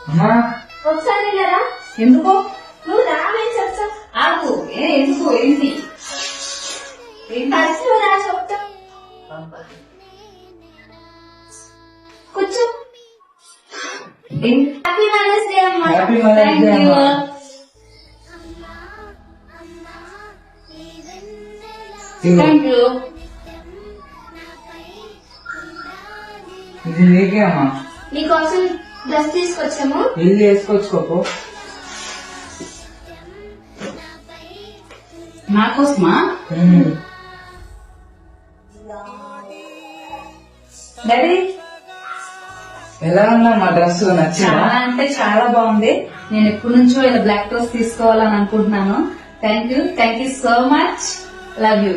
అమ్మా ఒకసారి వెళ్ళరా? ఎందుకో నువ్వు రావేం చెప్తా? ఆగు. ఎందుకు ఏంటి కలిసి రా చెప్తా. కూర్చో. హ్యాపీ మ్యారేజ్ డే అమ్మా. హ్యాపీ మ్యారేజ్ డే అమ్మా. ఇదిగో, థ్యాంక్ యూ. ఇది నీకే అమ్మా. నీకోసం డ్రెస్ తీసుకొచ్చాము. ఇల్లు వేసుకొచ్చుకోపో. నాకోసమా? డాడీ ఎలా ఉన్నా మా డ్రెస్ నచ్చిందా? చాలా అంటే చాలా బాగుంది. నేను ఎప్పటి నుంచో ఇలా బ్లాక్ డ్రెస్ తీసుకోవాలని అనుకుంటున్నాను. Thank you so much. Love you.